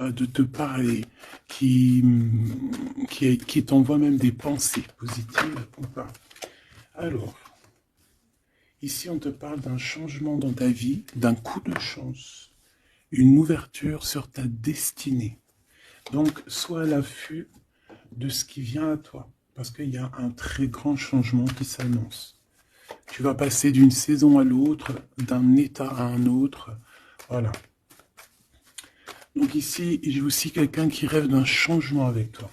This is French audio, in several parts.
de te parler, qui t'envoie même des pensées positives ou pas. Alors, ici on te parle d'un changement dans ta vie, d'un coup de chance, une ouverture sur ta destinée. Donc, sois à l'affût de ce qui vient à toi, parce qu'il y a un très grand changement qui s'annonce. Tu vas passer d'une saison à l'autre, d'un état à un autre, voilà. Donc ici, j'ai aussi quelqu'un qui rêve d'un changement avec toi.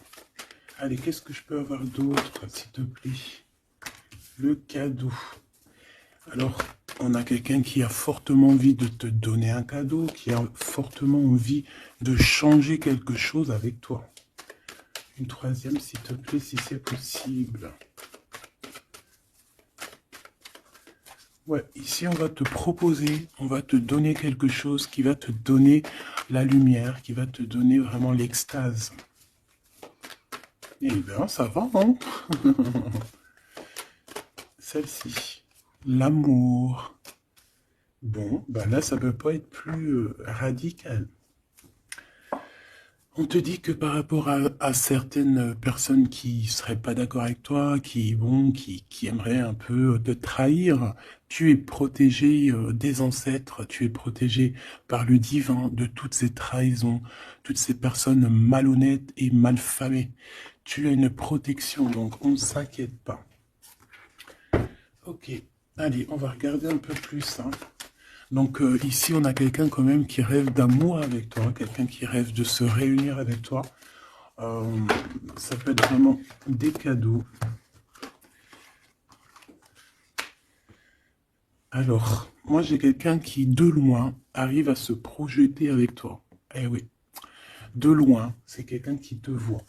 Allez, qu'est-ce que je peux avoir d'autre, s'il te plaît? Le cadeau. Alors, on a quelqu'un qui a fortement envie de te donner un cadeau, qui a fortement envie de changer quelque chose avec toi. Une troisième, s'il te plaît, si c'est possible. Ouais, ici, on va te proposer, on va te donner quelque chose qui va te donner la lumière, qui va te donner vraiment l'extase. Eh bien, ça va, hein? Celle-ci, l'amour. Bon, ben là, ça peut pas être plus radical. On te dit que par rapport à certaines personnes qui seraient pas d'accord avec toi, qui aimeraient un peu te trahir, tu es protégé des ancêtres, tu es protégé par le divin de toutes ces trahisons, toutes ces personnes malhonnêtes et malfamées. Tu as une protection, donc on ne s'inquiète pas. Ok, allez, on va regarder un peu plus, hein. Donc ici, on a quelqu'un quand même qui rêve d'amour avec toi, quelqu'un qui rêve de se réunir avec toi. Ça peut être vraiment des cadeaux. Alors, moi j'ai quelqu'un qui, de loin, arrive à se projeter avec toi. Eh oui, de loin, c'est quelqu'un qui te voit.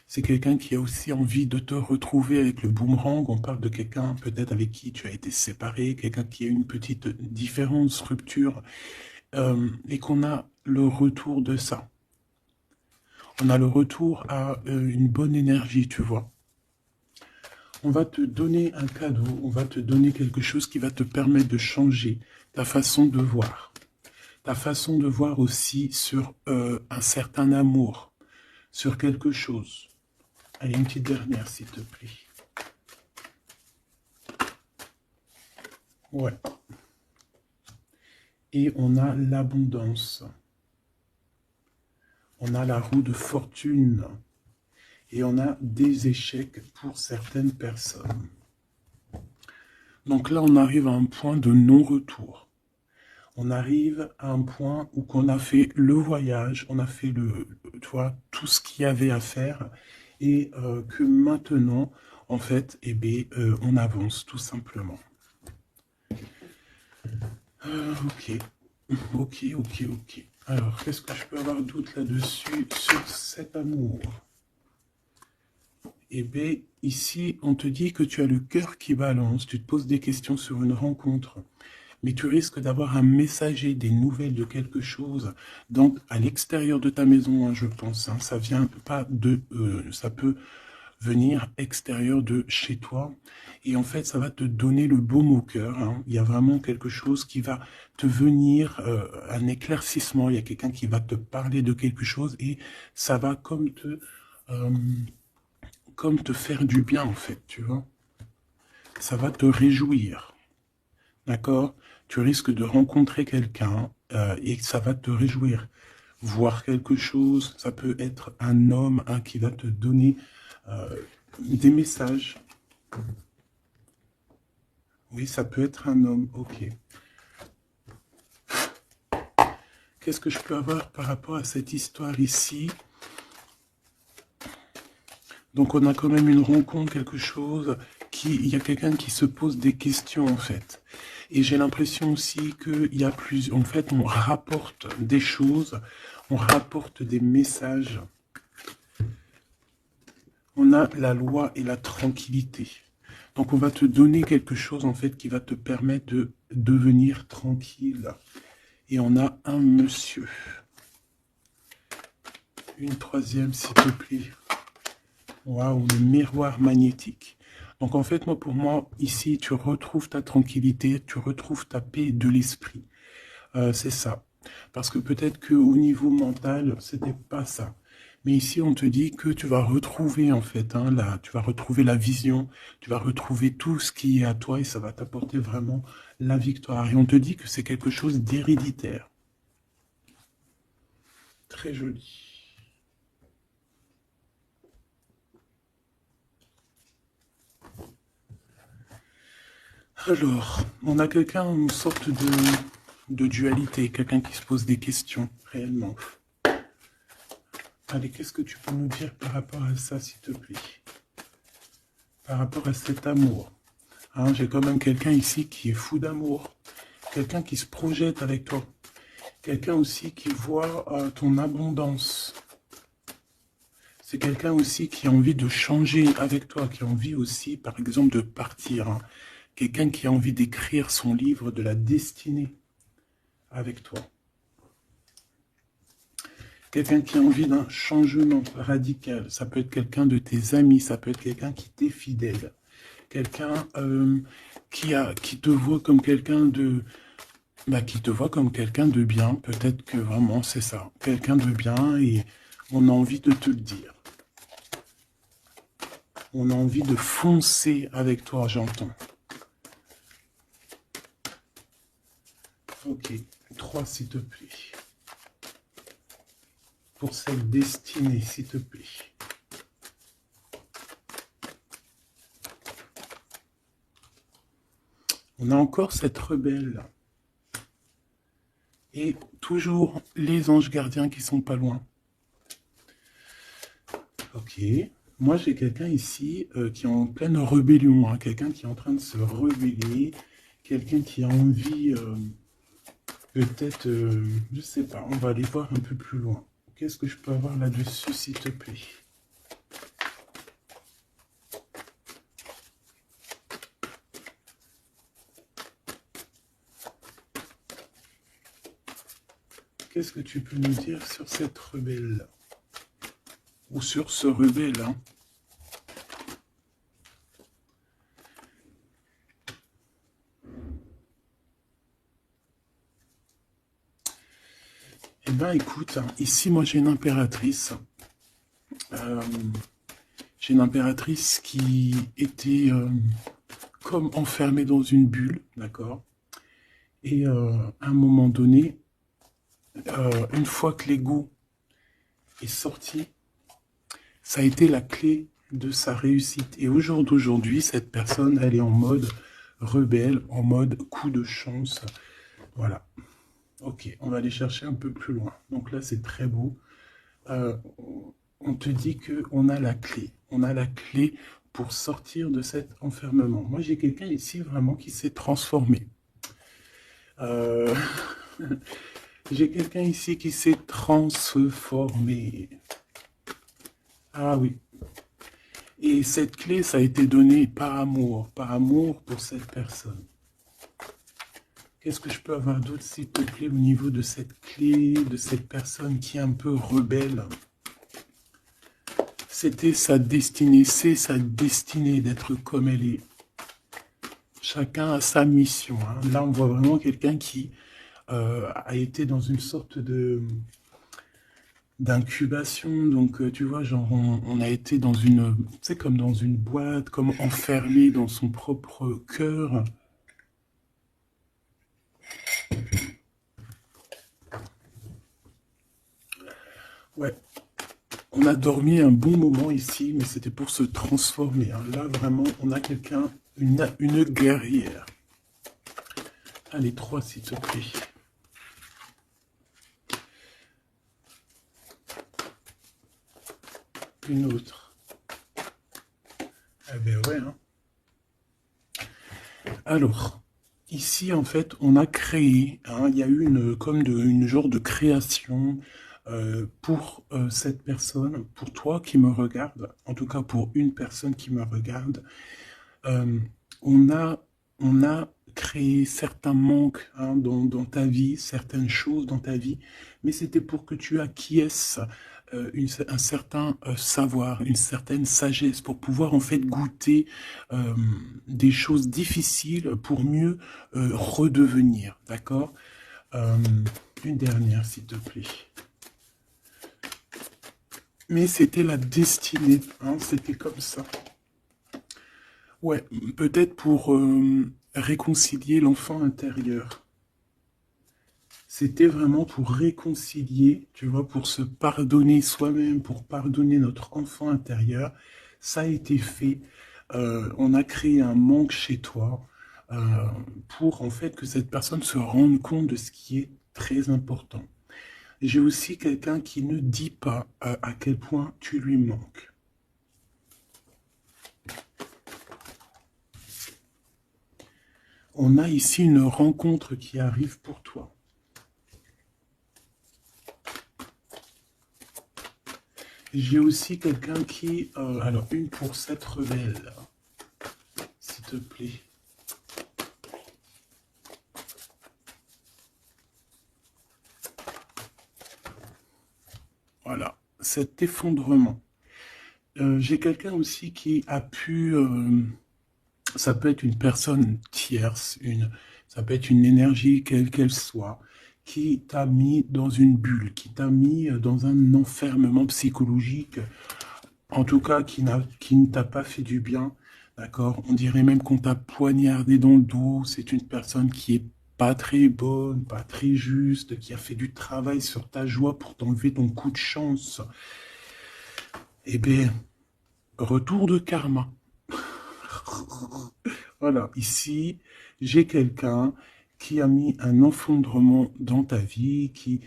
C'est quelqu'un qui a aussi envie de te retrouver avec le boomerang. On parle de quelqu'un peut-être avec qui tu as été séparé, quelqu'un qui a une petite différence, rupture, et qu'on a le retour de ça. On a le retour à une bonne énergie, tu vois. On va te donner un cadeau, on va te donner quelque chose qui va te permettre de changer ta façon de voir. Ta façon de voir aussi sur un certain amour, sur quelque chose. Allez, une petite dernière, s'il te plaît. Ouais. Et on a l'abondance. On a la roue de fortune. Et on a des échecs pour certaines personnes. Donc là, on arrive à un point de non-retour. On arrive à un point où on a fait le voyage, on a fait tu vois, tout ce qu'il y avait à faire, et que maintenant, en fait, eh bien, on avance tout simplement. Ok, ok. Alors, qu'est-ce que je peux avoir d'autre là-dessus sur cet amour? Eh bien, ici, on te dit que tu as le cœur qui balance, tu te poses des questions sur une rencontre, mais tu risques d'avoir un messager, des nouvelles de quelque chose, donc à l'extérieur de ta maison, hein, je pense, hein, ça vient pas de, ça peut venir extérieur de chez toi, et en fait, ça va te donner le baume au cœur, hein. Il y a vraiment quelque chose qui va te venir, un éclaircissement, il y a quelqu'un qui va te parler de quelque chose, et ça va comme te faire du bien, en fait, tu vois. Ça va te réjouir. D'accord? Tu risques de rencontrer quelqu'un et ça va te réjouir. Voir quelque chose, ça peut être un homme qui va te donner des messages. Oui, ça peut être un homme, ok. Qu'est-ce que je peux avoir par rapport à cette histoire ici? Donc on a quand même une rencontre, quelque chose, il y a quelqu'un qui se pose des questions en fait. Et j'ai l'impression aussi qu'il y a plus, en fait, on rapporte des choses, on rapporte des messages. On a la loi et la tranquillité. Donc on va te donner quelque chose en fait qui va te permettre de devenir tranquille. Et on a un monsieur. Une troisième s'il te plaît. Waouh, le miroir magnétique. Donc en fait, pour moi, ici, tu retrouves ta tranquillité, tu retrouves ta paix de l'esprit. C'est ça. Parce que peut-être qu'au niveau mental, c'était pas ça. Mais ici, on te dit que tu vas retrouver, en fait, hein, là, tu vas retrouver la vision, tu vas retrouver tout ce qui est à toi et ça va t'apporter vraiment la victoire. Et on te dit que c'est quelque chose d'héréditaire. Très joli. Alors, on a quelqu'un, une sorte de dualité, quelqu'un qui se pose des questions, réellement. Allez, qu'est-ce que tu peux nous dire par rapport à ça, s'il te plaît? Par rapport à cet amour. Hein, j'ai quand même quelqu'un ici qui est fou d'amour. Quelqu'un qui se projette avec toi. Quelqu'un aussi qui voit ton abondance. C'est quelqu'un aussi qui a envie de changer avec toi, qui a envie aussi, par exemple, de partir. Hein. Quelqu'un qui a envie d'écrire son livre de la destinée avec toi. Quelqu'un qui a envie d'un changement radical. Ça peut être quelqu'un de tes amis, ça peut être quelqu'un qui t'est fidèle. Quelqu'un qui te voit comme quelqu'un de... qui te voit comme quelqu'un de bien. Peut-être que vraiment c'est ça. Quelqu'un de bien et on a envie de te le dire. On a envie de foncer avec toi, j'entends. Ok, 3 s'il te plaît. Pour cette destinée, s'il te plaît. On a encore cette rebelle. Et toujours les anges gardiens qui sont pas loin. Ok. Moi, j'ai quelqu'un ici qui est en pleine rébellion. Hein, quelqu'un qui est en train de se rebeller. Quelqu'un qui a envie... peut-être, je sais pas, on va aller voir un peu plus loin. Qu'est-ce que je peux avoir là-dessus, s'il te plaît? Qu'est-ce que tu peux nous dire sur cette rebelle? Ou sur ce rebelle, hein? Eh bien, écoute, ici, moi, j'ai une impératrice. J'ai une impératrice qui était comme enfermée dans une bulle, d'accord? Et à un moment donné, une fois que l'ego est sorti, ça a été la clé de sa réussite. Et au jour d'aujourd'hui, cette personne, elle est en mode rebelle, en mode coup de chance. Voilà. Ok, on va aller chercher un peu plus loin. Donc là, c'est très beau. On te dit qu'on a la clé. On a la clé pour sortir de cet enfermement. Moi, j'ai quelqu'un ici vraiment qui s'est transformé. J'ai quelqu'un ici qui s'est transformé. Ah oui. Et cette clé, ça a été donné par amour pour cette personne. Qu'est-ce que je peux avoir d'autre, s'il te plaît, au niveau de cette clé, de cette personne qui est un peu rebelle? C'était sa destinée, c'est sa destinée d'être comme elle est. Chacun a sa mission. Hein. Là, on voit vraiment quelqu'un qui a été dans une sorte de d'incubation. Donc, tu vois, genre, on a été dans une... C'est comme dans une boîte, comme enfermé dans son propre cœur. Ouais. On a dormi un bon moment ici, mais c'était pour se transformer. Hein. Là, vraiment, on a quelqu'un, une guerrière. Allez, 3, s'il te plaît. Une autre. Eh bien, ouais. Hein. Alors, ici, en fait, on a créé, hein, il y a eu une genre de création pour cette personne, pour toi qui me regarde, en tout cas pour une personne qui me regarde. On a créé certains manques hein, dans ta vie, certaines choses dans ta vie, mais c'était pour que tu acquiesces un certain savoir, une certaine sagesse, pour pouvoir en fait goûter des choses difficiles pour mieux redevenir, d'accord? Une dernière, s'il te plaît. Mais c'était la destinée, hein, c'était comme ça. Ouais, peut-être pour réconcilier l'enfant intérieur. C'était vraiment pour réconcilier, tu vois, pour se pardonner soi-même, pour pardonner notre enfant intérieur. Ça a été fait. On a créé un manque chez toi pour en fait que cette personne se rende compte de ce qui est très important. J'ai aussi quelqu'un qui ne dit pas à quel point tu lui manques. On a ici une rencontre qui arrive pour toi. J'ai aussi quelqu'un qui... alors, une pour cette rebelle, s'il te plaît. Voilà, cet effondrement. J'ai quelqu'un aussi qui a pu... ça peut être une personne tierce, ça peut être une énergie, quelle qu'elle soit, qui t'a mis dans une bulle, qui t'a mis dans un enfermement psychologique, en tout cas qui ne t'a pas fait du bien, d'accord? On dirait même qu'on t'a poignardé dans le dos, c'est une personne qui est pas très bonne, pas très juste, qui a fait du travail sur ta joie pour t'enlever ton coup de chance. Eh bien, retour de karma. Voilà, ici, j'ai quelqu'un qui a mis un effondrement dans ta vie, qui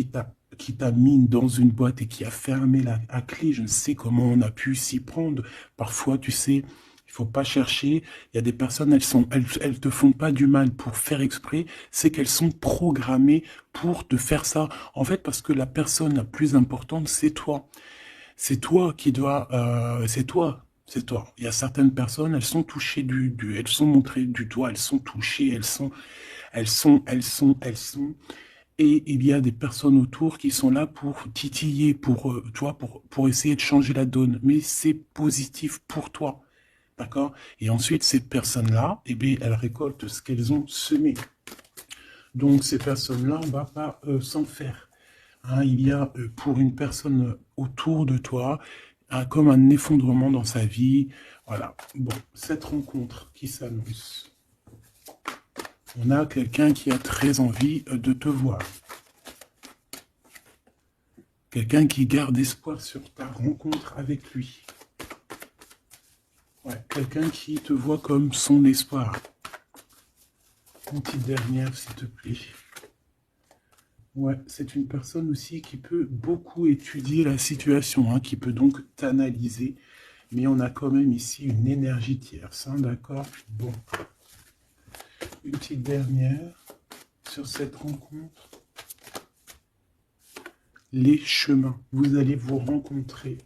t'a mis dans une boîte et qui a fermé à clé. Je ne sais comment on a pu s'y prendre. Parfois, tu sais, il faut pas chercher. Il y a des personnes, elles te font pas du mal pour faire exprès. C'est qu'elles sont programmées pour te faire ça. En fait, parce que la personne la plus importante, c'est toi. C'est toi qui dois, c'est toi. C'est toi. Il y a certaines personnes, elles sont touchées elles sont montrées du doigt, elles sont touchées, elles sont. Et il y a des personnes autour qui sont là pour titiller, tu vois, pour essayer de changer la donne. Mais c'est positif pour toi. D'accord? Et ensuite, ces personnes-là, eh bien, elles récoltent ce qu'elles ont semé. Donc, ces personnes-là, on va pas s'en faire. Hein, il y a pour une personne autour de toi comme un effondrement dans sa vie. Voilà. Bon, cette rencontre qui s'annonce. On a quelqu'un qui a très envie de te voir. Quelqu'un qui garde espoir sur ta rencontre avec lui. Ouais, quelqu'un qui te voit comme son espoir. Une petite dernière, s'il te plaît. Ouais, c'est une personne aussi qui peut beaucoup étudier la situation, hein, qui peut donc t'analyser. Mais on a quand même ici une énergie tierce, hein, d'accord? Bon. Une petite dernière sur cette rencontre. Les chemins. Vous allez vous rencontrer.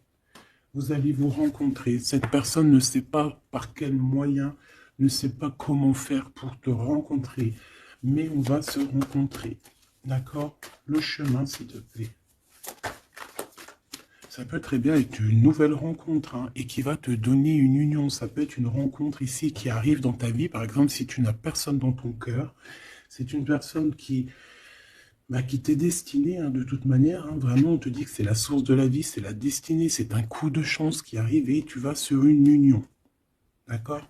Vous allez vous rencontrer. Cette personne ne sait pas par quel moyen, ne sait pas comment faire pour te rencontrer. Mais on va se rencontrer. D'accord? Le chemin, s'il te plaît. Ça peut très bien être une nouvelle rencontre, hein, et qui va te donner une union. Ça peut être une rencontre ici qui arrive dans ta vie. Par exemple, si tu n'as personne dans ton cœur, c'est une personne qui t'est destinée, hein, de toute manière. Hein, vraiment, on te dit que c'est la source de la vie, c'est la destinée, c'est un coup de chance qui arrive et tu vas sur une union. D'accord?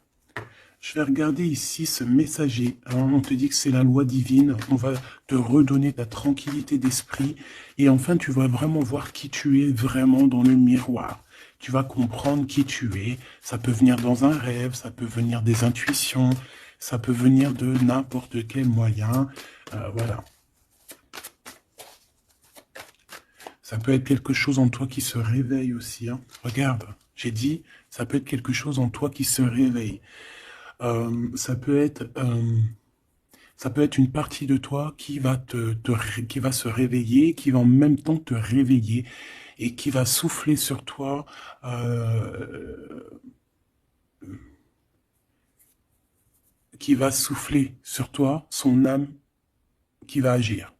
Je vais regarder ici ce messager. Alors, on te dit que c'est la loi divine. On va te redonner ta tranquillité d'esprit. Et enfin, tu vas vraiment voir qui tu es vraiment dans le miroir. Tu vas comprendre qui tu es. Ça peut venir dans un rêve, ça peut venir des intuitions, ça peut venir de n'importe quel moyen. Voilà. Ça peut être quelque chose en toi qui se réveille aussi. Hein. Regarde, j'ai dit, ça peut être quelque chose en toi qui se réveille. Ça peut être une partie de toi qui va qui va se réveiller, qui va en même temps te réveiller et qui va souffler sur toi, son âme qui va agir.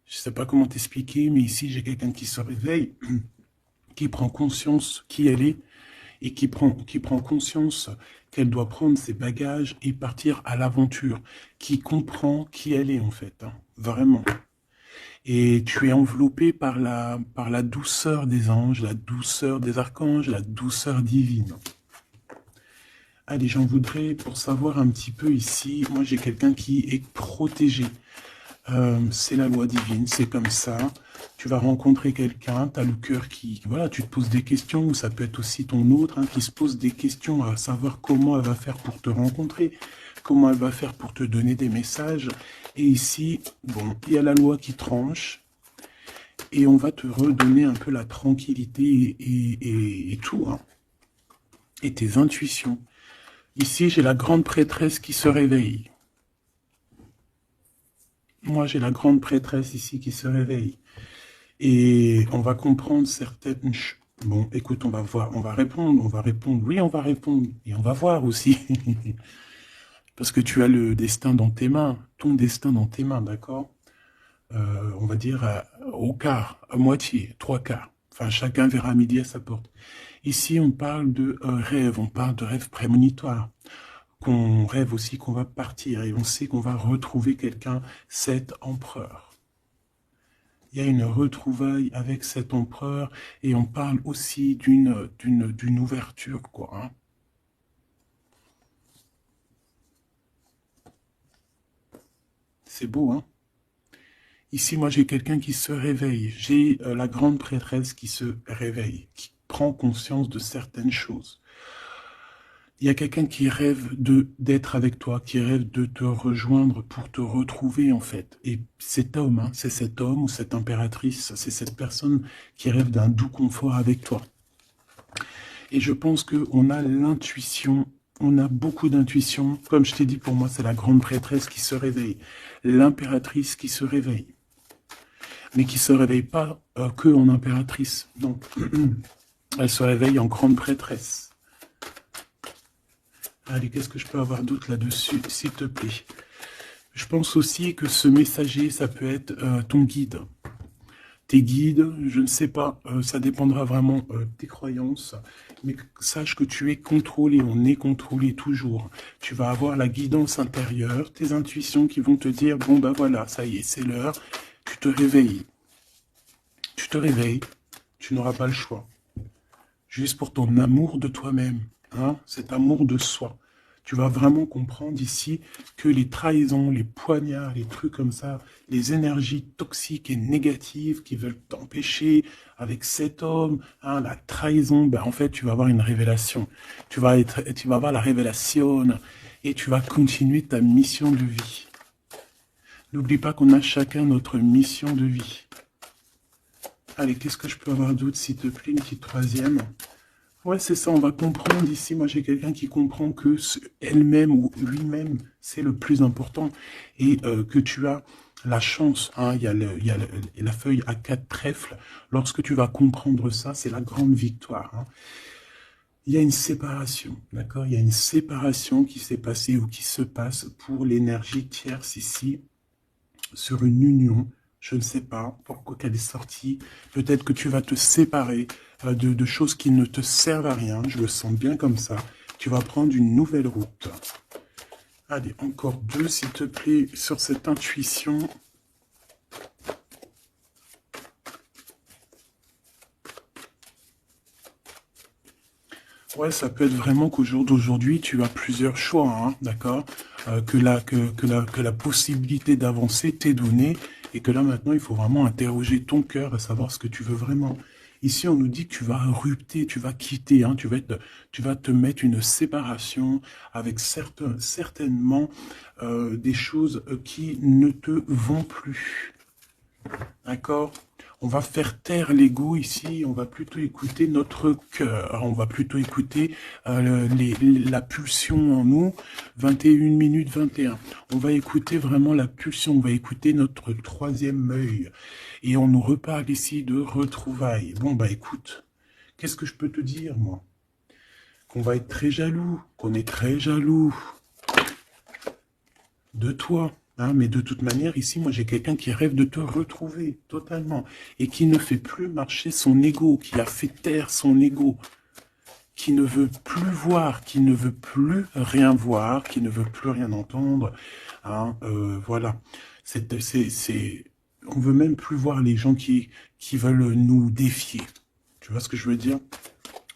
Je sais pas comment t'expliquer, mais ici j'ai quelqu'un qui se réveille, qui prend conscience qui elle est et qui prend conscience qu'elle doit prendre ses bagages et partir à l'aventure, qui comprend qui elle est en fait, hein, vraiment. Et tu es enveloppé par la douceur des anges, la douceur des archanges, la douceur divine. Allez, j'en voudrais pour savoir un petit peu ici, moi j'ai quelqu'un qui est protégé. C'est la loi divine, c'est comme ça. Tu vas rencontrer quelqu'un, tu as le cœur qui... Voilà, tu te poses des questions, ou ça peut être aussi ton autre, hein, qui se pose des questions à savoir comment elle va faire pour te rencontrer, comment elle va faire pour te donner des messages. Et ici, bon, il y a la loi qui tranche, et on va te redonner un peu la tranquillité et tout, hein, et tes intuitions. Ici, j'ai la grande prêtresse qui se réveille. Moi, j'ai la grande prêtresse ici qui se réveille. Et on va comprendre certaines... Bon, écoute, on va voir, on va répondre, oui, on va répondre, et on va voir aussi. Parce que tu as le destin dans tes mains, ton destin dans tes mains, d'accord? On va dire au quart, à moitié, trois quarts. Enfin, chacun verra midi à sa porte. Ici, on parle de rêve, on parle de rêve prémonitoire. Qu'on rêve aussi qu'on va partir et on sait qu'on va retrouver quelqu'un, cet empereur. Il y a une retrouvaille avec cet empereur et on parle aussi d'une ouverture, quoi. Hein. C'est beau, hein? Ici, moi, j'ai quelqu'un qui se réveille. J'ai la grande prêtresse qui se réveille, qui prend conscience de certaines choses. Il y a quelqu'un qui rêve d'être avec toi, qui rêve de te rejoindre pour te retrouver, en fait. Et cet homme, hein, c'est cet homme ou cette impératrice, c'est cette personne qui rêve d'un doux confort avec toi. Et je pense qu'on a l'intuition, on a beaucoup d'intuition. Comme je t'ai dit, pour moi, c'est la grande prêtresse qui se réveille, l'impératrice qui se réveille. Mais qui ne se réveille pas que en impératrice. Donc, elle se réveille en grande prêtresse. Allez, qu'est-ce que je peux avoir d'autre là-dessus, s'il te plaît? Je pense aussi que ce messager, ça peut être ton guide. Tes guides, je ne sais pas, ça dépendra vraiment de tes croyances, mais sache que tu es contrôlé, on est contrôlé toujours. Tu vas avoir la guidance intérieure, tes intuitions qui vont te dire, bon ben voilà, ça y est, c'est l'heure, tu te réveilles. Tu te réveilles, tu n'auras pas le choix. Juste pour ton amour de toi-même, hein, cet amour de soi. Tu vas vraiment comprendre ici que les trahisons, les poignards, les trucs comme ça, les énergies toxiques et négatives qui veulent t'empêcher avec cet homme, hein, la trahison, ben en fait, tu vas avoir une révélation. Tu vas avoir la révélation et tu vas continuer ta mission de vie. N'oublie pas qu'on a chacun notre mission de vie. Allez, qu'est-ce que je peux avoir d'autre, s'il te plaît, une petite troisième? Ouais, c'est ça, on va comprendre ici. Moi, j'ai quelqu'un qui comprend que elle-même ou lui-même, c'est le plus important. Et que tu as la chance, hein, il y a la feuille à 4 trèfles. Lorsque tu vas comprendre ça, c'est la grande victoire. Hein. Il y a une séparation, d'accord? Il y a une séparation qui s'est passée ou qui se passe pour l'énergie tierce ici, sur une union. Je ne sais pas pourquoi qu'elle est sortie. Peut-être que tu vas te séparer de choses qui ne te servent à rien. Je le sens bien comme ça. Tu vas prendre une nouvelle route. Allez, encore deux, s'il te plaît, sur cette intuition. Ouais, ça peut être vraiment qu'au jour d'aujourd'hui, tu as plusieurs choix, hein, d'accord, que la possibilité d'avancer t'est donnée et que là, maintenant, il faut vraiment interroger ton cœur à savoir ce que tu veux vraiment. Ici, on nous dit que tu vas rupter, tu vas quitter, hein, tu vas te mettre une séparation avec certainement des choses qui ne te vont plus. D'accord? On va faire taire l'ego ici, on va plutôt écouter notre cœur, on va plutôt écouter la pulsion en nous, 21 minutes 21. On va écouter vraiment la pulsion, on va écouter notre troisième œil. Et on nous reparle ici de retrouvailles. Bon, bah écoute, qu'est-ce que je peux te dire, moi? Qu'on va être très jaloux, qu'on est très jaloux de toi. Hein, mais de toute manière, ici, moi, j'ai quelqu'un qui rêve de te retrouver totalement et qui ne fait plus marcher son ego, qui a fait taire son ego. qui ne veut plus voir, qui ne veut plus rien voir, qui ne veut plus rien entendre. Hein, voilà. On veut même plus voir les gens qui veulent nous défier. Tu vois ce que je veux dire?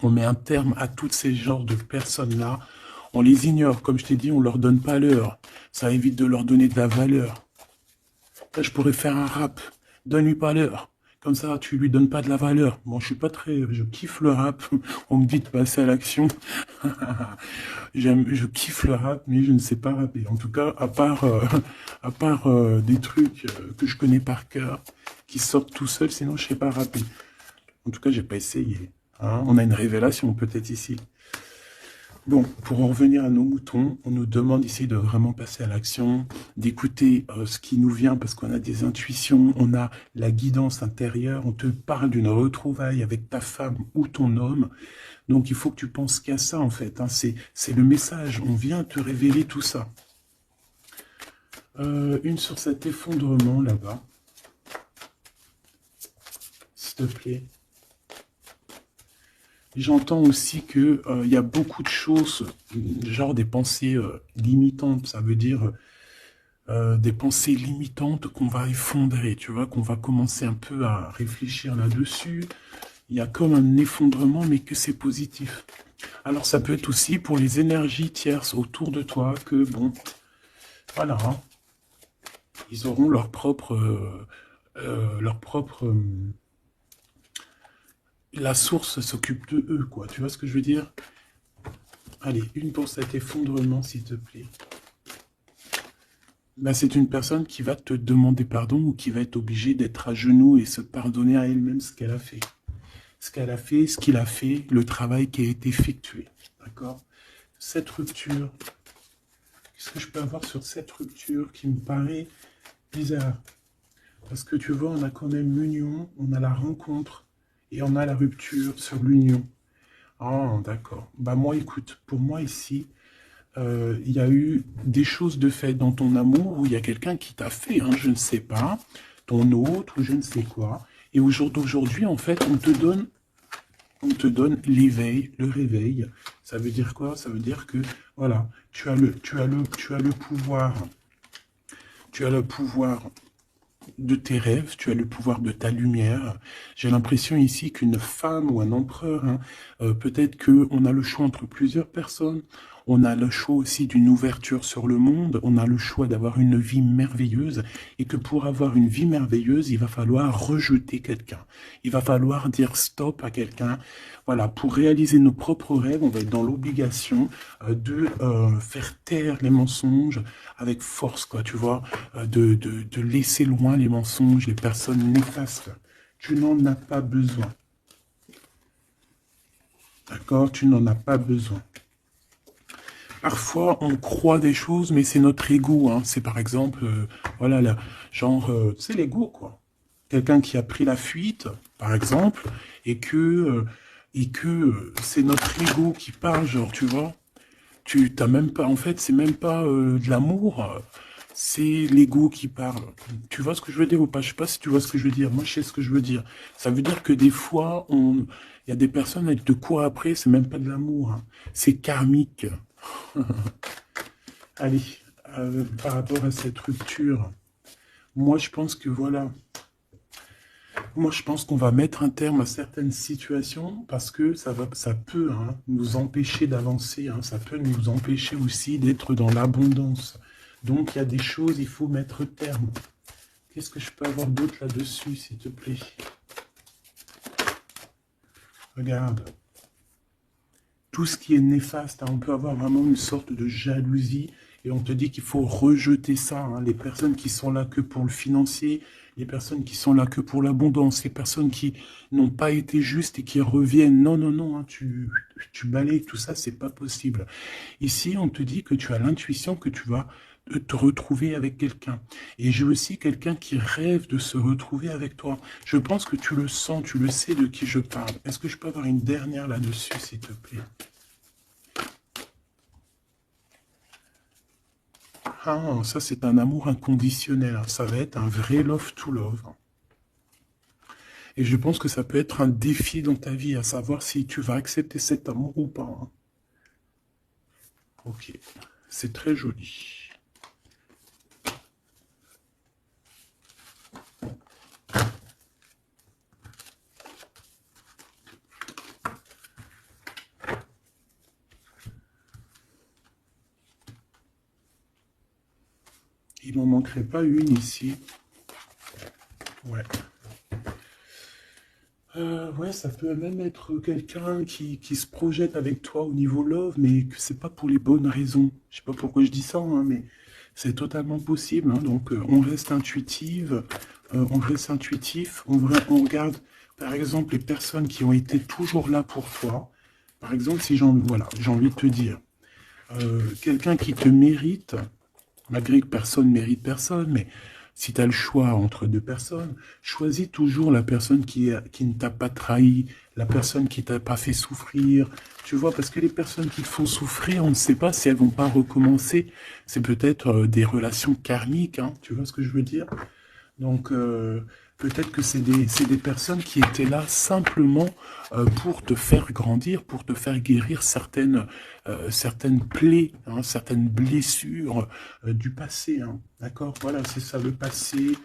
On met un terme à tous ces genres de personnes-là. On les ignore. Comme je t'ai dit, on leur donne pas l'heure. Ça évite de leur donner de la valeur. Là, je pourrais faire un rap. Donne-lui pas l'heure. Comme ça, tu lui donnes pas de la valeur. Bon, je suis pas très... Je kiffe le rap. On me dit de passer à l'action. Je kiffe le rap, mais je ne sais pas rapper. En tout cas, à part des trucs que je connais par cœur, qui sortent tout seuls, sinon je sais pas rapper. En tout cas, j'ai pas essayé. Hein, on a une révélation peut-être ici. Bon, pour en revenir à nos moutons, on nous demande ici de vraiment passer à l'action, d'écouter ce qui nous vient parce qu'on a des intuitions, on a la guidance intérieure, on te parle d'une retrouvaille avec ta femme ou ton homme. Donc il faut que tu penses qu'à ça en fait, hein. C'est le message, on vient te révéler tout ça. Une sur cet effondrement là-bas, s'il te plaît. J'entends aussi que il y a beaucoup de choses, genre des pensées limitantes, ça veut dire des pensées limitantes qu'on va effondrer, tu vois, qu'on va commencer un peu à réfléchir là-dessus. Il y a comme un effondrement, mais que c'est positif. Alors ça peut être aussi pour les énergies tierces autour de toi, que bon, voilà, hein, ils auront leur propre... la source s'occupe de eux, quoi. Tu vois ce que je veux dire? Allez, une pour cet effondrement, s'il te plaît. Ben, c'est une personne qui va te demander pardon ou qui va être obligée d'être à genoux et se pardonner à elle-même ce qu'elle a fait. Ce qu'elle a fait, ce qu'il a fait, le travail qui a été effectué. D'accord? Cette rupture, qu'est-ce que je peux avoir sur cette rupture qui me paraît bizarre? Parce que tu vois, on a quand même l'union, on a la rencontre, et on a la rupture sur l'union. Ah, d'accord. Bah moi, écoute, pour moi ici, il y a eu des choses de fait dans ton amour où il y a quelqu'un qui t'a fait, hein, je ne sais pas, ton hôte ou je ne sais quoi. Et au jour d'aujourd'hui, en fait, on te donne l'éveil, le réveil. Ça veut dire quoi? Ça veut dire que, voilà, tu as le pouvoir, tu as le pouvoir de tes rêves, tu as le pouvoir de ta lumière. J'ai l'impression ici qu'une femme ou un empereur, hein, peut-être qu'on a le choix entre plusieurs personnes, on a le choix aussi d'une ouverture sur le monde, on a le choix d'avoir une vie merveilleuse, et que pour avoir une vie merveilleuse, il va falloir rejeter quelqu'un. Il va falloir dire stop à quelqu'un. Voilà, pour réaliser nos propres rêves, on va être dans l'obligation de faire taire les mensonges avec force, quoi, tu vois, de laisser loin les mensonges, les personnes néfastes. Tu n'en as pas besoin. D'accord? Tu n'en as pas besoin. Parfois, on croit des choses, mais c'est notre ego. Hein. C'est par exemple, voilà, là, genre, c'est l'ego, quoi. Quelqu'un qui a pris la fuite, par exemple, et que c'est notre ego qui parle, genre, tu vois. Tu t'as même pas, en fait, c'est même pas de l'amour, c'est l'ego qui parle. Tu vois ce que je veux dire ou pas? Je sais pas si tu vois ce que je veux dire. Moi, je sais ce que je veux dire. Ça veut dire que des fois, il y a des personnes avec de quoi après, c'est même pas de l'amour. Hein. C'est karmique. Allez, par rapport à cette rupture, moi, je pense que voilà. Moi, je pense qu'on va mettre un terme à certaines situations parce que ça peut hein, nous empêcher d'avancer. Hein, ça peut nous empêcher aussi d'être dans l'abondance. Donc, il y a des choses, il faut mettre terme. Qu'est-ce que je peux avoir d'autre là-dessus, s'il te plaît? Regarde. Tout ce qui est néfaste, hein, on peut avoir vraiment une sorte de jalousie et on te dit qu'il faut rejeter ça. Hein, les personnes qui sont là que pour le financier, les personnes qui sont là que pour l'abondance, les personnes qui n'ont pas été justes et qui reviennent. Non, non, non, hein, tu balayes tout ça, c'est pas possible. Ici, on te dit que tu as l'intuition que tu vas te retrouver avec quelqu'un. Et j'ai aussi quelqu'un qui rêve de se retrouver avec toi. Je pense que tu le sens, tu le sais de qui je parle. Est-ce que je peux avoir une dernière là-dessus, s'il te plaît? Ah, ça c'est un amour inconditionnel. Ça va être un vrai love to love. Et je pense que ça peut être un défi dans ta vie, à savoir si tu vas accepter cet amour ou pas, hein. Ok, c'est très joli. Il m'en manquerait pas une ici. Ouais. Ouais, ça peut même être quelqu'un qui se projette avec toi au niveau love, mais que c'est pas pour les bonnes raisons. Je sais pas pourquoi je dis ça, hein, mais c'est totalement possible, hein. Donc, on reste intuitive, on reste intuitif, on regarde, par exemple, les personnes qui ont été toujours là pour toi. Par exemple, si voilà, j'ai envie de te dire, quelqu'un qui te mérite, malgré que personne mérite personne, mais si tu as le choix entre deux personnes, choisis toujours la personne qui ne t'a pas trahi, la personne qui t'a pas fait souffrir. Tu vois, parce que les personnes qui te font souffrir, on ne sait pas si elles vont pas recommencer. C'est peut-être des relations karmiques, hein, tu vois ce que je veux dire? Donc, peut-être que c'est des personnes qui étaient là simplement pour te faire grandir, pour te faire guérir certaines plaies, hein, certaines blessures du passé, hein. D'accord? Voilà, c'est ça, le passé,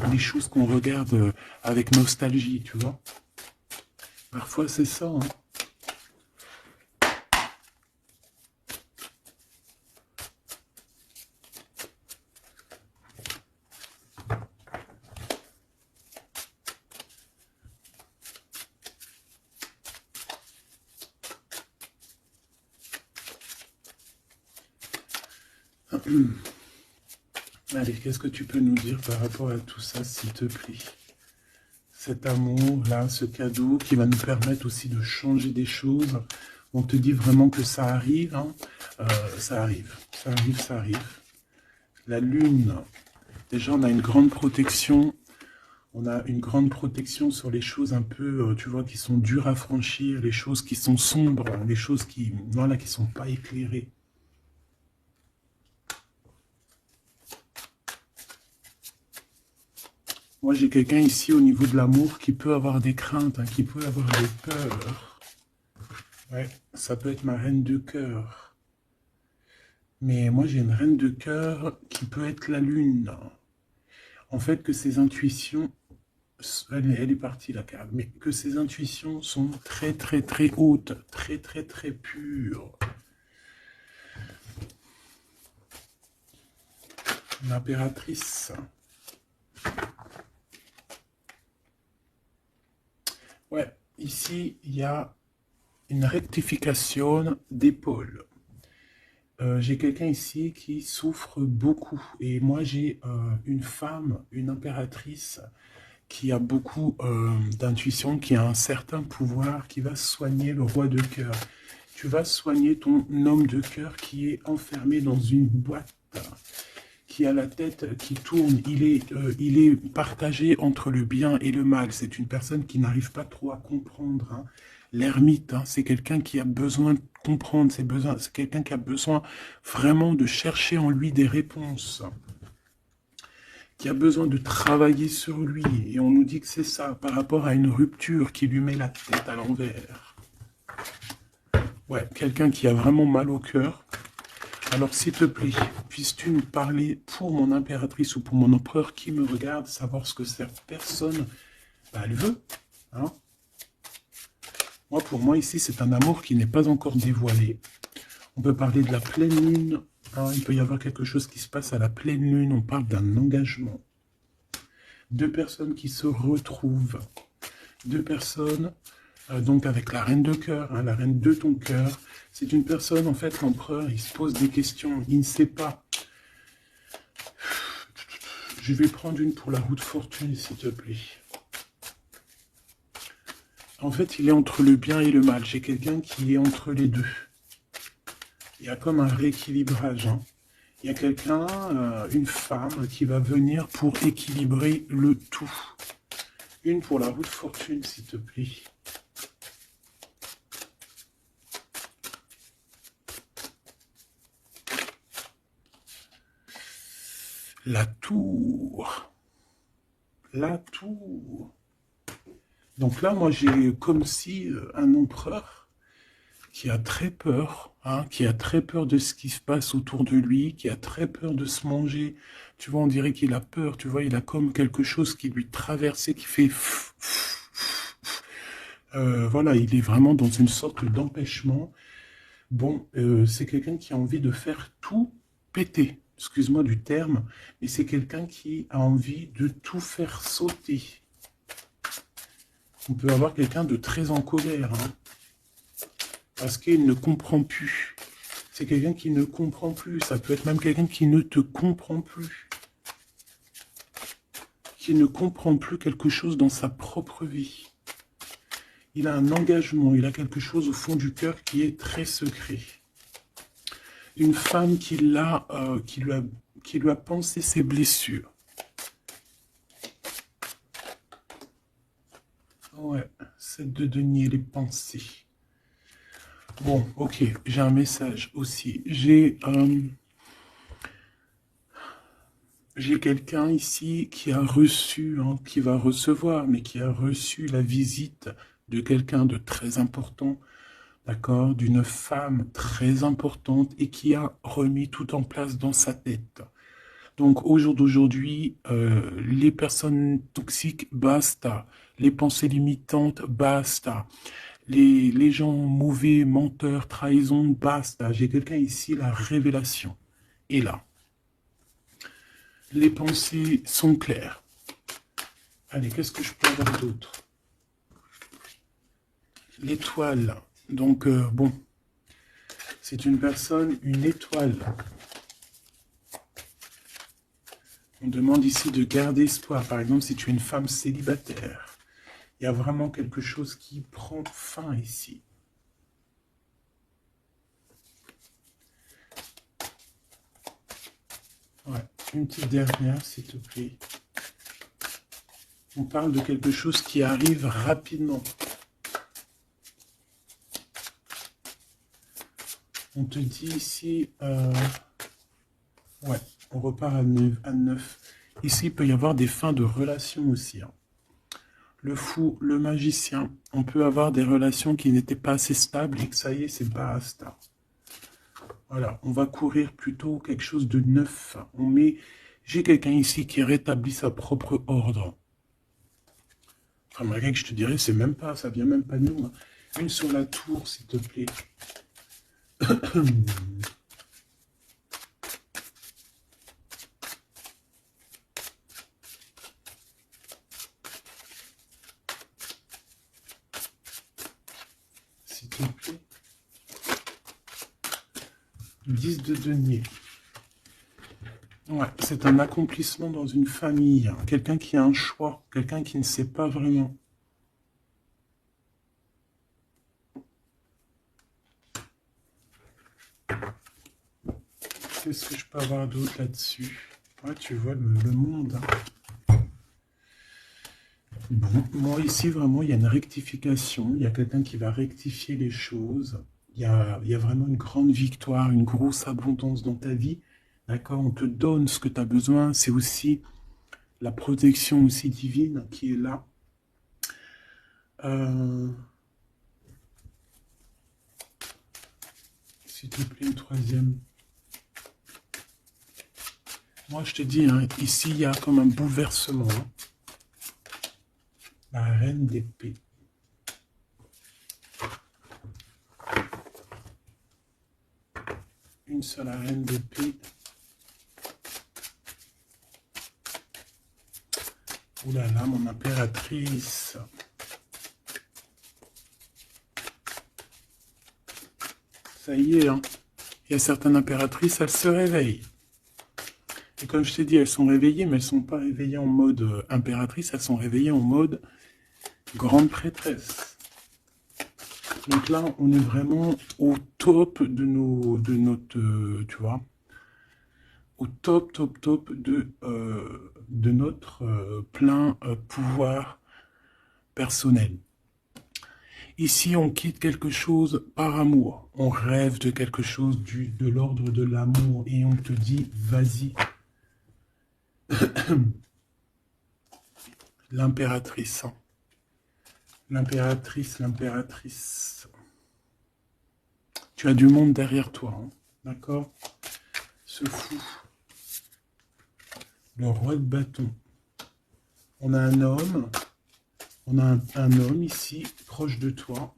les choses qu'on regarde avec nostalgie, tu vois? Parfois, c'est ça, hein. Allez, qu'est-ce que tu peux nous dire par rapport à tout ça, s'il te plaît? Cet amour-là, ce cadeau qui va nous permettre aussi de changer des choses. On te dit vraiment que ça arrive, hein. Ça arrive, ça arrive, ça arrive. La lune, déjà on a une grande protection. On a une grande protection sur les choses un peu, tu vois, qui sont dures à franchir, les choses qui sont sombres, les choses qui, voilà, qui sont pas éclairées. Moi, j'ai quelqu'un ici au niveau de l'amour qui peut avoir des craintes, hein, qui peut avoir des peurs. Ouais, ça peut être ma reine de cœur. Mais moi, j'ai une reine de cœur qui peut être la lune. En fait, que ses intuitions, elle est partie la carte, mais que ses intuitions sont très très très hautes, très très très pures. L'impératrice. Ouais, ici, il y a une rectification d'épaule. J'ai quelqu'un ici qui souffre beaucoup. Et moi, j'ai une femme, une impératrice, qui a beaucoup d'intuition, qui a un certain pouvoir, qui va soigner le roi de cœur. Tu vas soigner ton homme de cœur qui est enfermé dans une boîte, qui a la tête qui tourne. Il est partagé entre le bien et le mal. C'est une personne qui n'arrive pas trop à comprendre, hein. L'ermite, hein, c'est quelqu'un qui a besoin de comprendre, c'est quelqu'un qui a besoin vraiment de chercher en lui des réponses, qui a besoin de travailler sur lui. Et on nous dit que c'est ça, par rapport à une rupture qui lui met la tête à l'envers. Ouais, quelqu'un qui a vraiment mal au cœur. Alors, s'il te plaît, puisses-tu nous parler pour mon impératrice ou pour mon empereur qui me regarde, savoir ce que cette personne, bah, elle veut, hein? Moi, pour moi, ici, c'est un amour qui n'est pas encore dévoilé. On peut parler de la pleine lune, hein, il peut y avoir quelque chose qui se passe à la pleine lune, on parle d'un engagement. Deux personnes qui se retrouvent, deux personnes, donc avec la reine de cœur, hein, la reine de ton cœur. C'est une personne, en fait, l'empereur, il se pose des questions, il ne sait pas. Je vais prendre une pour la roue de fortune, s'il te plaît. En fait, il est entre le bien et le mal. J'ai quelqu'un qui est entre les deux. Il y a comme un rééquilibrage, hein. Il y a quelqu'un, une femme, qui va venir pour équilibrer le tout. Une pour la roue de fortune, s'il te plaît. La tour. La tour. Donc là, moi, j'ai comme si un empereur qui a très peur, hein, qui a très peur de ce qui se passe autour de lui, qui a très peur de se manger. Tu vois, on dirait qu'il a peur, tu vois, il a comme quelque chose qui lui traverse, qui fait... voilà, il est vraiment dans une sorte d'empêchement. Bon, c'est quelqu'un qui a envie de faire tout péter, excuse-moi du terme, mais c'est quelqu'un qui a envie de tout faire sauter. On peut avoir quelqu'un de très en colère, hein, parce qu'il ne comprend plus. C'est quelqu'un qui ne comprend plus. Ça peut être même quelqu'un qui ne te comprend plus. Qui ne comprend plus quelque chose dans sa propre vie. Il a un engagement, il a quelque chose au fond du cœur qui est très secret. Une femme qui lui a pensé ses blessures. Ouais, 7 de denier, les pensées. Bon, ok, j'ai un message aussi. J'ai quelqu'un ici qui a reçu, hein, qui va recevoir, mais qui a reçu la visite de quelqu'un de très important, d'accord, d'une femme très importante et qui a remis tout en place dans sa tête. Donc au jour d'aujourd'hui, les personnes toxiques, basta. Les pensées limitantes, basta. Les gens mauvais, menteurs, trahison, basta. J'ai quelqu'un ici, la révélation est là. Les pensées sont claires. Allez, qu'est-ce que je peux avoir d'autre? L'étoile. Donc, bon, c'est une personne, une étoile. On demande ici de garder espoir. Par exemple, si tu es une femme célibataire, il y a vraiment quelque chose qui prend fin ici. Ouais, une petite dernière, s'il te plaît. On parle de quelque chose qui arrive rapidement. On te dit ici... ouais, on repart à 9. Ici, il peut y avoir des fins de relations aussi. Hein. Le fou, le magicien. On peut avoir des relations qui n'étaient pas assez stables et que ça y est, c'est basta. Voilà, on va courir plutôt quelque chose de neuf. On met... J'ai quelqu'un ici qui rétablit sa propre ordre. Enfin, malgré que je te dirais, c'est même pas, ça vient même pas de nous. Hein. Une sur la tour, s'il te plaît. S'il te plaît. 10 de denier. Ouais, c'est un accomplissement dans une famille. Hein. Quelqu'un qui a un choix. Quelqu'un qui ne sait pas vraiment. Qu'est-ce que je peux avoir d'autre là-dessus? Ouais, tu vois le monde. Hein. Bon, moi ici, vraiment, il y a une rectification. Il y a quelqu'un qui va rectifier les choses. Il y a vraiment une grande victoire, une grosse abondance dans ta vie. D'accord? On te donne ce que tu as besoin. C'est aussi la protection aussi divine qui est là. S'il te plaît, une troisième. Moi, je te dis, hein, ici, il y a comme un bouleversement. Hein. La reine d'épée. Une seule reine d'épée. Ouh là là, mon impératrice. Ça y est, hein. Il y a certaines impératrices, elles se réveillent. Et comme je t'ai dit, elles sont réveillées, mais elles ne sont pas réveillées en mode impératrice, elles sont réveillées en mode grande prêtresse. Donc là, on est vraiment au top de notre, tu vois, au top de notre plein pouvoir personnel. Ici, on quitte quelque chose par amour. On rêve de quelque chose de l'ordre de l'amour et on te dit, vas-y. L'impératrice. L'impératrice, l'impératrice. Tu as du monde derrière toi, hein, d'accord? Ce fou. Le roi de bâton. On a un homme. On a un homme ici, proche de toi.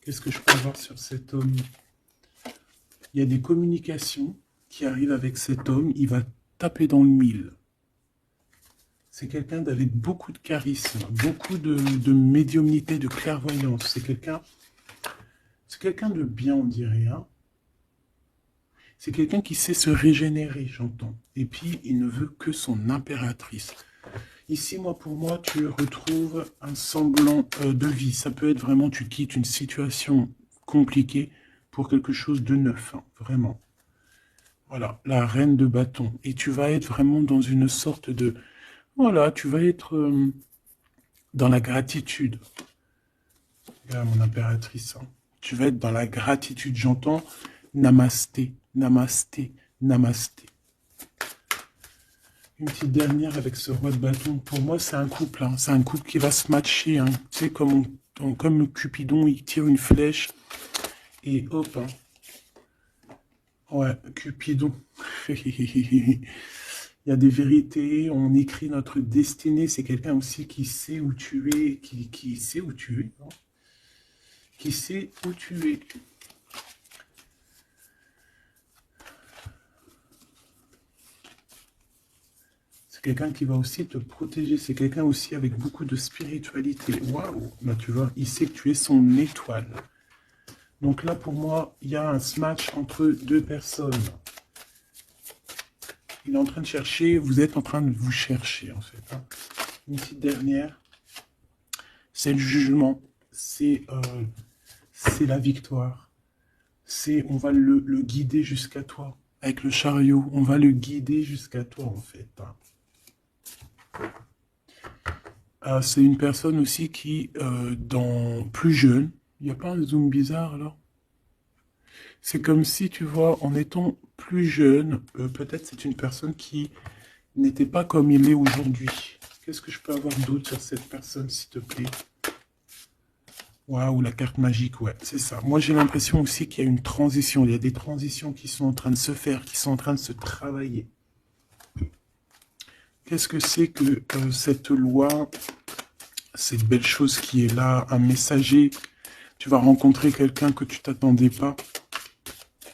Qu'est-ce que je peux avoir sur cet homme? Il y a des communications qui arrivent avec cet homme. Il va taper dans le mille. C'est quelqu'un avec beaucoup de charisme, beaucoup de médiumnité, de clairvoyance. C'est quelqu'un de bien, on dirait. Hein. C'est quelqu'un qui sait se régénérer, j'entends. Et puis, il ne veut que son impératrice. Ici, pour moi, tu retrouves un semblant de vie. Ça peut être vraiment, tu quittes une situation compliquée pour quelque chose de neuf, hein, vraiment. Voilà, la reine de bâton. Et tu vas être vraiment dans une sorte de... Voilà, tu vas être dans la gratitude. Regarde mon impératrice. Hein. Tu vas être dans la gratitude. J'entends namasté, namasté, namasté. Une petite dernière avec ce roi de bâton. Pour moi, c'est un couple. Hein. C'est un couple qui va se matcher. Hein. Tu sais, comme Cupidon, il tire une flèche. Et hop. Hein. Ouais, Cupidon. Il y a des vérités. On écrit notre destinée. C'est quelqu'un aussi qui sait où tu es. Qui sait où tu es. Hein. Qui sait où tu es. Quelqu'un qui va aussi te protéger, c'est quelqu'un aussi avec beaucoup de spiritualité. Waouh, là tu vois, il sait que tu es son étoile. Donc là pour moi, il y a un match entre deux personnes. Il est en train de chercher, vous êtes en train de vous chercher en fait. Hein. Une petite dernière, c'est le jugement, c'est la victoire. On va le guider jusqu'à toi. Avec le chariot, on va le guider jusqu'à toi en fait. Hein. C'est une personne aussi qui, plus jeune, il n'y a pas un zoom bizarre alors? C'est comme si, tu vois, en étant plus jeune, peut-être c'est une personne qui n'était pas comme il est aujourd'hui. Qu'est-ce que je peux avoir d'autre sur cette personne, s'il te plaît? Waouh, la carte magique, ouais, c'est ça. Moi, j'ai l'impression aussi qu'il y a une transition. Il y a des transitions qui sont en train de se faire, qui sont en train de se travailler. Qu'est-ce que c'est que cette loi, cette belle chose qui est là, un messager? Tu vas rencontrer quelqu'un que tu t'attendais pas.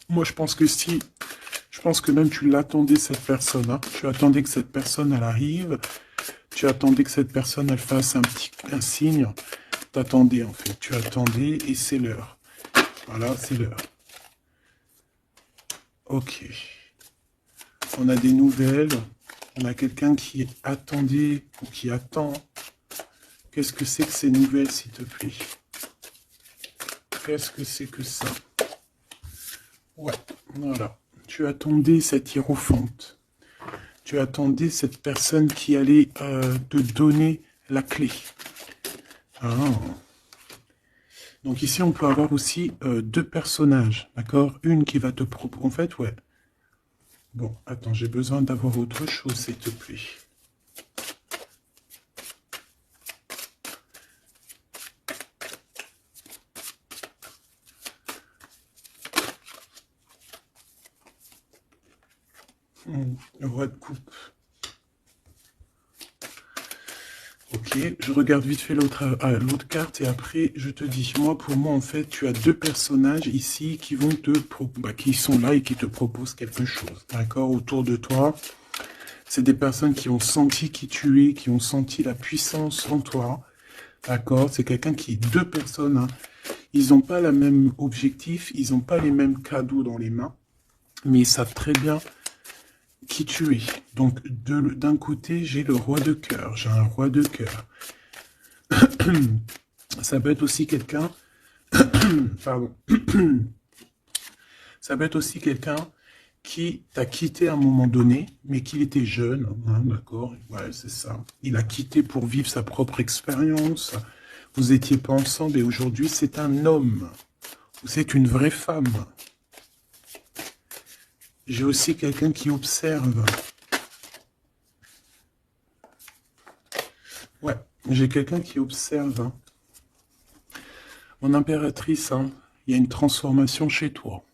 Moi, je pense que je pense que même tu l'attendais, cette personne. Hein. Tu attendais que cette personne, elle arrive. Tu attendais que cette personne, elle fasse un signe. T'attendais, en fait. Tu attendais et c'est l'heure. Voilà, c'est l'heure. Ok. On a des nouvelles. On a quelqu'un qui attendait ou qui attend. Qu'est-ce que c'est que ces nouvelles, s'il te plaît? Qu'est-ce que c'est que ça? Ouais, voilà. Tu attendais cette hiérophante. Tu attendais cette personne qui allait te donner la clé. Ah. Donc ici, on peut avoir aussi deux personnages, d'accord? Une qui va te proposer... En fait, ouais. Bon, attends, j'ai besoin d'avoir autre chose, s'il te plaît. Le roi de coupe. Ok, je regarde vite fait l'autre carte et après je te dis. Moi, pour moi, en fait, tu as deux personnages ici qui vont qui sont là et qui te proposent quelque chose. D'accord, autour de toi. C'est des personnes qui ont senti qui tu es, qui ont senti la puissance en toi. D'accord, c'est quelqu'un qui est deux personnes. Hein. Ils n'ont pas le même objectif, ils n'ont pas les mêmes cadeaux dans les mains, mais ils savent très bien qui tu es. Donc, d'un côté, j'ai le roi de cœur. J'ai un roi de cœur. Ça peut être aussi quelqu'un... Pardon. Ça peut être aussi quelqu'un qui t'a quitté à un moment donné, mais qu'il était jeune. Hein, d'accord? Ouais, c'est ça. Il a quitté pour vivre sa propre expérience. Vous n'étiez pas ensemble et aujourd'hui, c'est un homme. Ou c'est une vraie femme. J'ai aussi quelqu'un qui observe. Ouais, J'ai quelqu'un qui observe. Hein. Mon impératrice, hein, il y a une transformation chez toi.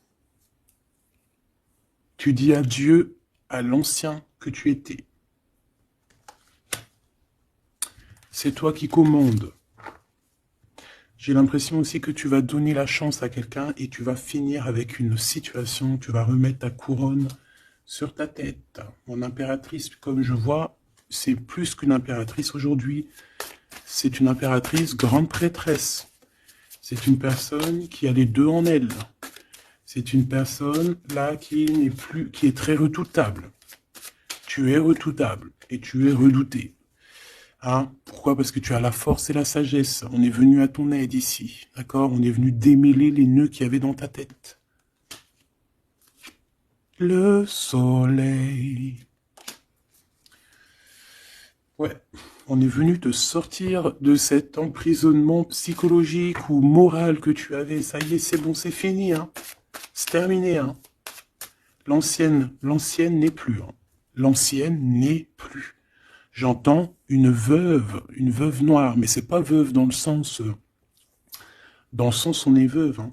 Tu dis adieu à l'ancien que tu étais. C'est toi qui commandes. J'ai l'impression aussi que tu vas donner la chance à quelqu'un et tu vas finir avec une situation, tu vas remettre ta couronne sur ta tête. Mon impératrice, comme je vois, c'est plus qu'une impératrice aujourd'hui. C'est une impératrice grande prêtresse. C'est une personne qui a les deux en elle. C'est une personne là qui est très redoutable. Tu es redoutable et tu es redouté. Hein? Pourquoi? Parce que tu as la force et la sagesse. On est venu à ton aide ici. D'accord? On est venu démêler les nœuds qu'il y avait dans ta tête. Le soleil. Ouais. On est venu te sortir de cet emprisonnement psychologique ou moral que tu avais. Ça y est, c'est bon, c'est fini. Hein. C'est terminé. Hein. L'ancienne n'est plus. Hein. L'ancienne n'est plus. J'entends une veuve noire, mais c'est pas veuve dans le sens on est veuve. Hein.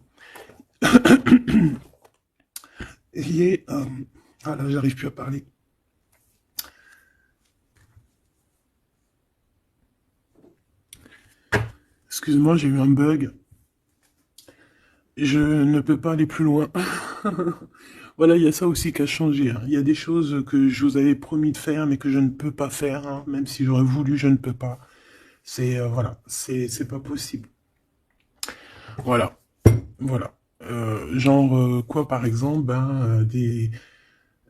Ah là, j'arrive plus à parler. Excuse-moi, j'ai eu un bug. Je ne peux pas aller plus loin. Voilà, il y a ça aussi qui a changé. Hein. Il y a des choses que je vous avais promis de faire, mais que je ne peux pas faire. Hein. Même si j'aurais voulu, je ne peux pas. C'est, voilà, c'est pas possible. Voilà. Voilà. Quoi, par exemple, des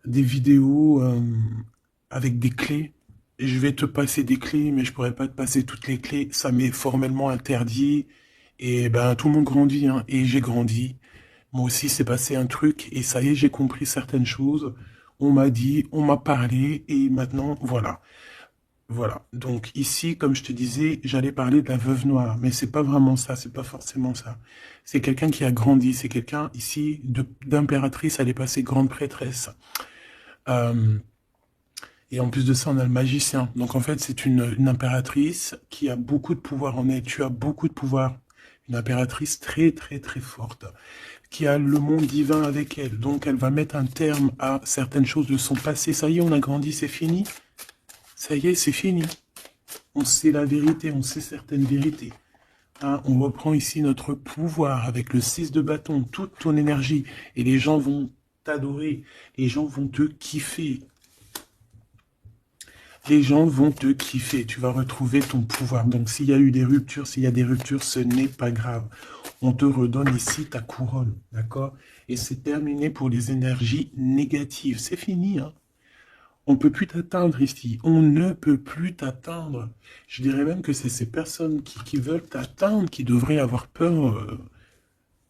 vidéos avec des clés. Et je vais te passer des clés, mais je pourrais pas te passer toutes les clés. Ça m'est formellement interdit. Et tout le monde grandit, hein. Et j'ai grandi. Moi aussi, c'est passé un truc, et ça y est, j'ai compris certaines choses. On m'a dit, on m'a parlé, et maintenant, voilà. Voilà. Donc ici, comme je te disais, j'allais parler de la veuve noire, mais c'est pas vraiment ça, c'est pas forcément ça. C'est quelqu'un qui a grandi, c'est quelqu'un ici d'impératrice, elle est passée grande prêtresse. Et en plus de ça, on a le magicien. Donc en fait, c'est une impératrice qui a beaucoup de pouvoir en elle. Tu as beaucoup de pouvoir. Une impératrice très très très forte, qui a le monde divin avec elle. Donc elle va mettre un terme à certaines choses de son passé. Ça y est, on a grandi, c'est fini. Ça y est, c'est fini. On sait la vérité, on sait certaines vérités. Hein, on reprend ici notre pouvoir avec le 6 de bâton, toute ton énergie. Et les gens vont t'adorer. Les gens vont te kiffer. Les gens vont te kiffer. Tu vas retrouver ton pouvoir. Donc s'il y a eu des ruptures, ce n'est pas grave. On te redonne ici ta couronne. D'accord? Et c'est terminé pour les énergies négatives. C'est fini, hein? On ne peut plus t'atteindre ici. On ne peut plus t'atteindre. Je dirais même que c'est ces personnes qui veulent t'atteindre, qui devraient avoir peur,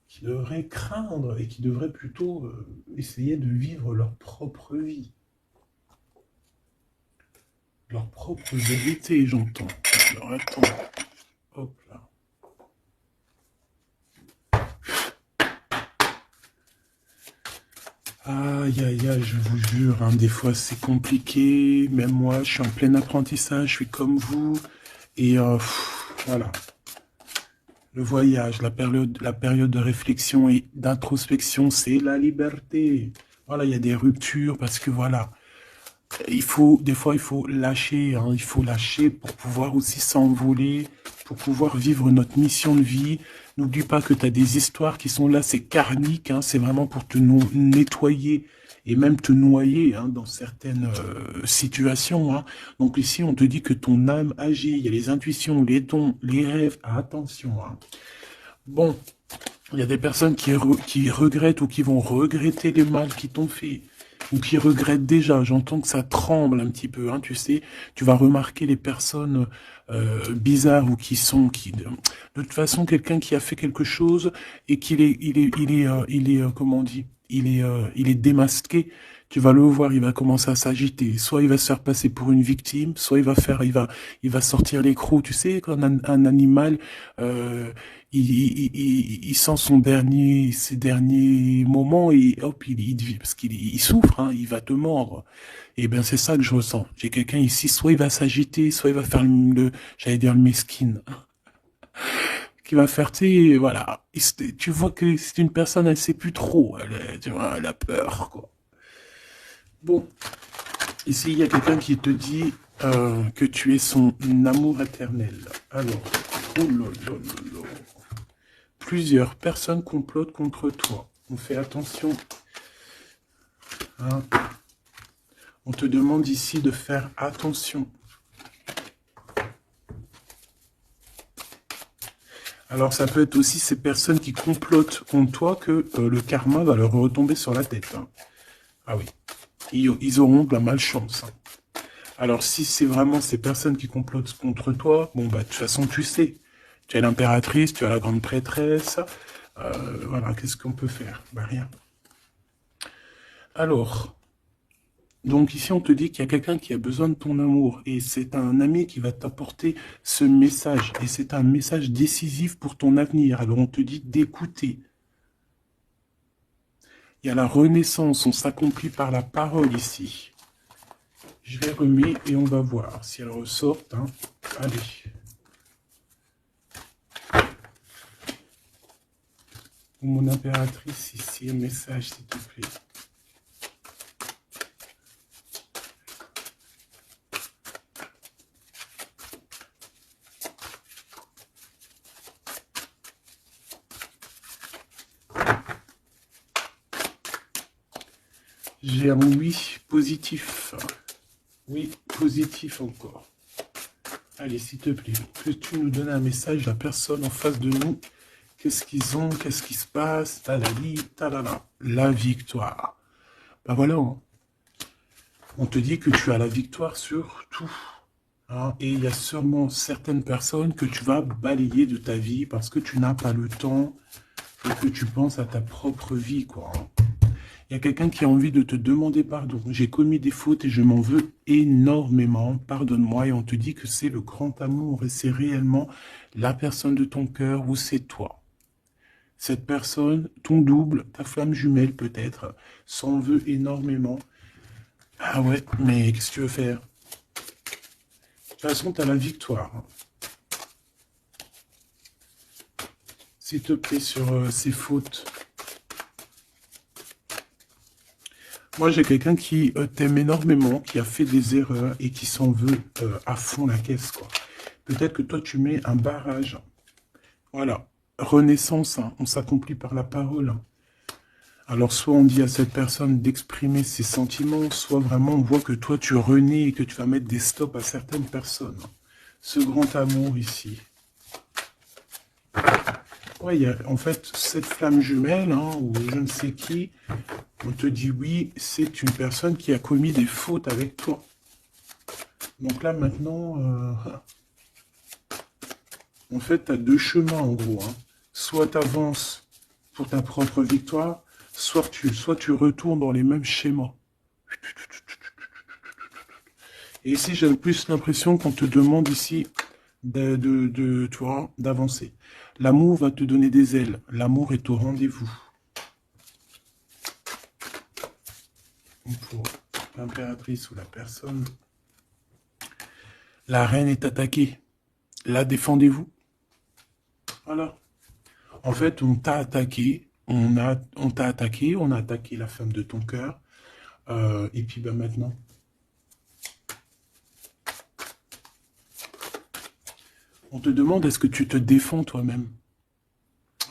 qui devraient craindre et qui devraient plutôt essayer de vivre leur propre vie. Leur propre vérité, j'entends. Alors attends. Hop là. Aïe, aïe, aïe, je vous jure, hein, des fois c'est compliqué, même moi, je suis en plein apprentissage, je suis comme vous, et voilà. Le voyage, la période de réflexion et d'introspection, c'est la liberté. Voilà, il y a des ruptures, parce que voilà, des fois il faut lâcher, hein, il faut lâcher pour pouvoir aussi s'envoler, pour pouvoir vivre notre mission de vie. N'oublie pas que tu as des histoires qui sont là, c'est karmique, hein, c'est vraiment pour te nettoyer et même te noyer hein, dans certaines situations. Hein. Donc ici, on te dit que ton âme agit, il y a les intuitions, les dons, les rêves, attention. Hein. Bon, il y a des personnes qui regrettent ou qui vont regretter les mal qui t'ont fait. Ou qui regrettent déjà, j'entends que ça tremble un petit peu, hein, tu sais, tu vas remarquer les personnes bizarres ou de toute façon, quelqu'un qui a fait quelque chose et qu'il comment on dit, il est démasqué, tu vas le voir, il va commencer à s'agiter, soit il va se faire passer pour une victime, soit il va sortir les crocs, tu sais, quand un animal, il sent ses derniers moments et hop, parce qu'il souffre, hein, il va te mordre. Et ben c'est ça que je ressens. J'ai quelqu'un ici, soit il va s'agiter, soit il va faire j'allais dire le mesquine, qui va faire, tu sais, voilà. Tu vois que c'est une personne, elle sait plus trop, tu vois, elle a peur, quoi. Bon, ici il y a quelqu'un qui te dit que tu es son amour éternel. Alors, oh là là là là. Plusieurs personnes complotent contre toi. On fait attention. Hein. On te demande ici de faire attention. Alors ça peut être aussi ces personnes qui complotent contre toi que le karma va leur retomber sur la tête. Hein. Ah oui, ils auront de la malchance. Hein. Alors si c'est vraiment ces personnes qui complotent contre toi, bon bah de toute façon tu sais. Tu as l'impératrice, tu as la grande prêtresse. Voilà, qu'est-ce qu'on peut faire? Bah rien. Alors, donc ici on te dit qu'il y a quelqu'un qui a besoin de ton amour et c'est un ami qui va t'apporter ce message et c'est un message décisif pour ton avenir. Alors on te dit d'écouter. Il y a la renaissance, on s'accomplit par la parole ici. Je les remets et on va voir si elles ressortent. Hein. Allez. Mon impératrice ici, un message s'il te plaît. J'ai un oui positif. Oui, positif encore. Allez, s'il te plaît, que tu nous donnes un message, la personne en face de nous. Qu'est-ce qu'ils ont? Qu'est-ce qui se passe? Talali, talala. La victoire. Ben voilà. Hein. On te dit que tu as la victoire sur tout. Hein, et il y a sûrement certaines personnes que tu vas balayer de ta vie parce que tu n'as pas le temps et que tu penses à ta propre vie, quoi. Il y a quelqu'un qui a envie de te demander pardon. J'ai commis des fautes et je m'en veux énormément. Pardonne-moi. Et on te dit que c'est le grand amour et c'est réellement la personne de ton cœur ou c'est toi. Cette personne, ton double, ta flamme jumelle peut-être, s'en veut énormément. Ah ouais, mais qu'est-ce que tu veux faire? De toute façon, tu as la victoire. S'il te plaît, sur ces fautes. Moi, j'ai quelqu'un qui t'aime énormément, qui a fait des erreurs et qui s'en veut à fond la caisse, quoi. Peut-être que toi, tu mets un barrage. Voilà. Renaissance, hein. On s'accomplit par la parole. Hein. Alors, soit on dit à cette personne d'exprimer ses sentiments, soit vraiment on voit que toi, tu renais et que tu vas mettre des stops à certaines personnes. Ce grand amour ici. Ouais, il y a en fait cette flamme jumelle, hein, ou je ne sais qui, on te dit oui, c'est une personne qui a commis des fautes avec toi. Donc là maintenant, en fait, tu as deux chemins en gros. Hein. Soit tu avances pour ta propre victoire, soit tu retournes dans les mêmes schémas. Et ici, j'ai plus l'impression qu'on te demande ici d'avancer. L'amour va te donner des ailes. L'amour est au rendez-vous. Pour l'impératrice ou la personne. La reine est attaquée. La défendez-vous. Voilà. En fait, on t'a attaqué. On t'a attaqué. On a attaqué la femme de ton cœur. Et puis ben, maintenant... On te demande, est-ce que tu te défends toi-même?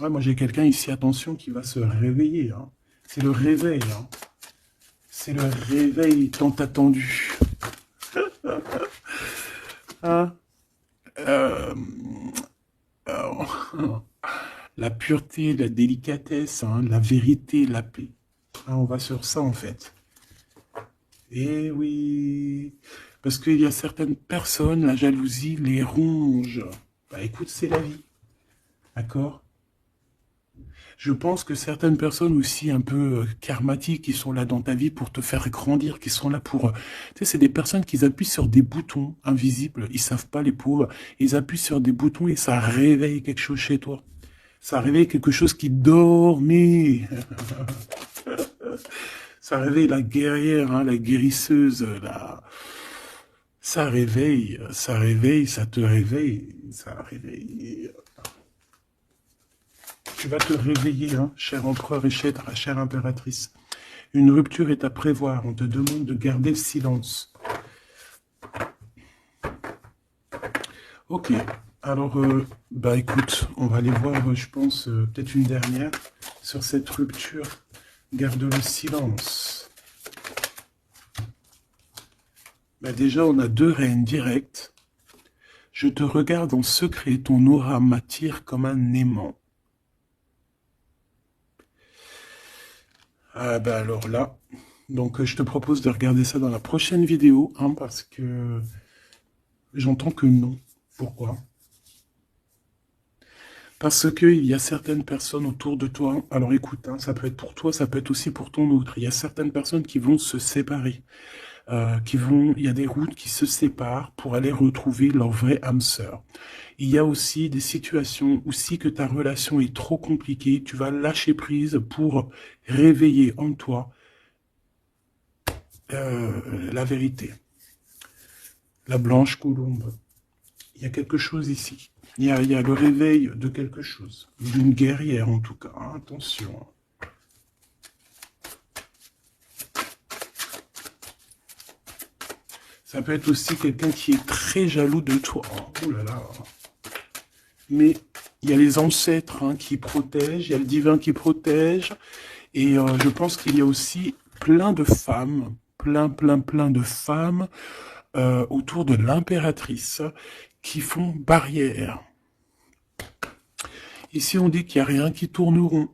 Ouais, moi, j'ai quelqu'un ici, attention, qui va se réveiller. Hein. C'est le réveil. Hein. C'est le réveil tant attendu. Hein la pureté, la délicatesse, hein, la vérité, la paix. Hein, on va sur ça, en fait. Eh oui... Parce qu'il y a certaines personnes, la jalousie les ronge. Bah écoute, c'est la vie. D'accord? Je pense que certaines personnes aussi un peu karmatiques qui sont là dans ta vie pour te faire grandir, qui sont là pour... tu sais, c'est des personnes qui appuient sur des boutons invisibles. Ils savent pas, les pauvres. Ils appuient sur des boutons et ça réveille quelque chose chez toi. Ça réveille quelque chose qui dormait. Ça réveille la guerrière, hein, la guérisseuse, ça réveille, ça te réveille, ça réveille. Tu vas te réveiller, hein, cher empereur et chère impératrice. Une rupture est à prévoir, on te demande de garder le silence. Ok, alors, bah écoute, on va aller voir, je pense, peut-être une dernière sur cette rupture. Garde le silence. Bah déjà, on a 2 reines directes. Je te regarde en secret, ton aura m'attire comme un aimant. Ah bah alors là, donc je te propose de regarder ça dans la prochaine vidéo, hein, parce que j'entends que non. Pourquoi? Parce qu'il y a certaines personnes autour de toi, alors écoute, hein, ça peut être pour toi, ça peut être aussi pour ton autre, il y a certaines personnes qui vont se séparer, il y a des routes qui se séparent pour aller retrouver leur vraie âme sœur. Il y a aussi des situations où si que ta relation est trop compliquée, tu vas lâcher prise pour réveiller en toi la vérité. La blanche colombe. Il y a quelque chose ici. Il y a le réveil de quelque chose. D'une guerrière en tout cas. Hein, attention. Ça peut être aussi quelqu'un qui est très jaloux de toi. Oh là là. Mais il y a les ancêtres, hein, qui protègent, il y a le divin qui protège. Et je pense qu'il y a aussi plein de femmes, plein de femmes autour de l'impératrice qui font barrière. Ici, on dit qu'il n'y a rien qui tourne rond.